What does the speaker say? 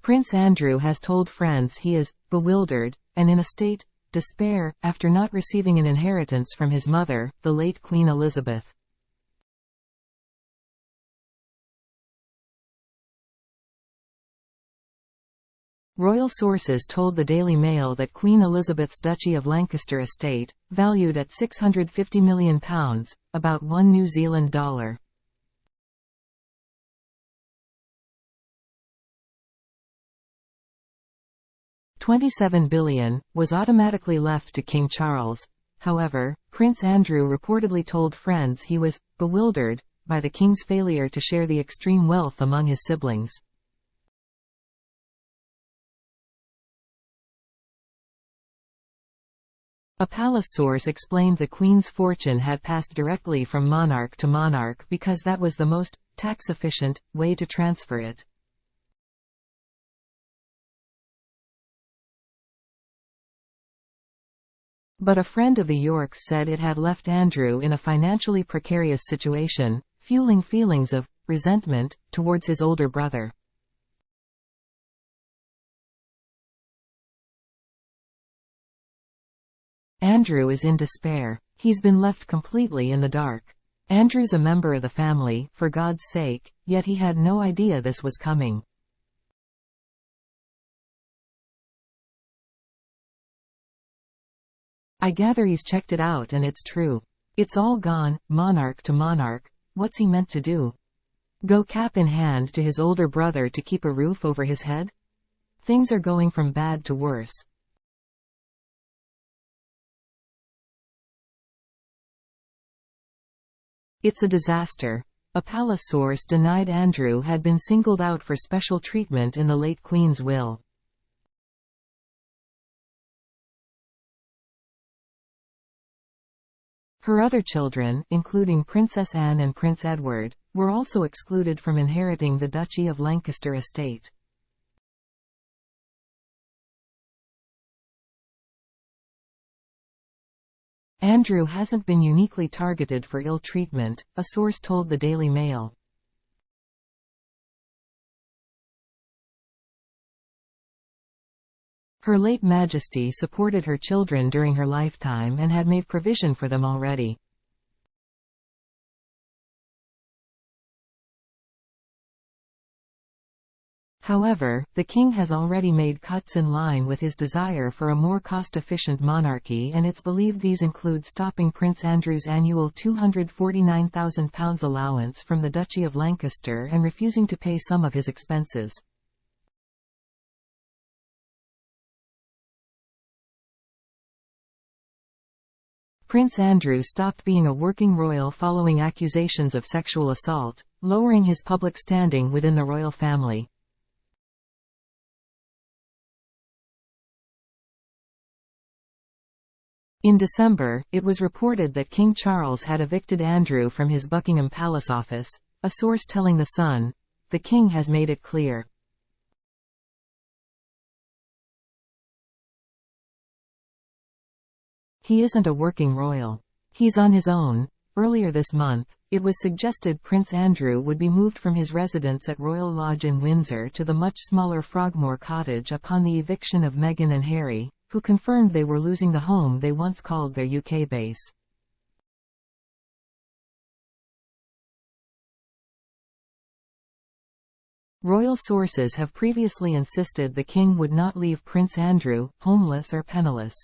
Prince Andrew has told friends he is bewildered and in a state despair after not receiving an inheritance from his mother, the late Queen Elizabeth. Royal sources told the Daily Mail that Queen Elizabeth's Duchy of Lancaster estate, valued at £650 million, about $1 New Zealand dollar, $27 billion, was automatically left to King Charles. However, Prince Andrew reportedly told friends he was bewildered by the King's failure to share the extreme wealth among his siblings. A palace source explained the Queen's fortune had passed directly from monarch to monarch because that was the most tax-efficient way to transfer it. But a friend of the Yorks said it had left Andrew in a financially precarious situation, fueling feelings of resentment towards his older brother. Andrew is in despair. He's been left completely in the dark. Andrew's a member of the family, for God's sake, yet he had no idea this was coming. I gather he's checked it out and it's true. It's all gone, monarch to monarch. What's he meant to do? Go cap in hand to his older brother to keep a roof over his head? Things are going from bad to worse. It's a disaster. A palace source denied Andrew had been singled out for special treatment in the late Queen's will. Her other children, including Princess Anne and Prince Edward, were also excluded from inheriting the Duchy of Lancaster estate. Andrew hasn't been uniquely targeted for ill treatment, a source told the Daily Mail. Her late Majesty supported her children during her lifetime and had made provision for them already. However, the King has already made cuts in line with his desire for a more cost-efficient monarchy, and it's believed these include stopping Prince Andrew's annual £249,000 allowance from the Duchy of Lancaster and refusing to pay some of his expenses. Prince Andrew stopped being a working royal following accusations of sexual assault, lowering his public standing within the royal family. In December, it was reported that King Charles had evicted Andrew from his Buckingham Palace office, a source telling The Sun, "The King has made it clear. He isn't a working royal. He's on his own." Earlier this month, it was suggested Prince Andrew would be moved from his residence at Royal Lodge in Windsor to the much smaller Frogmore Cottage upon the eviction of Meghan and Harry, who confirmed they were losing the home they once called their UK base. Royal sources have previously insisted the King would not leave Prince Andrew homeless or penniless.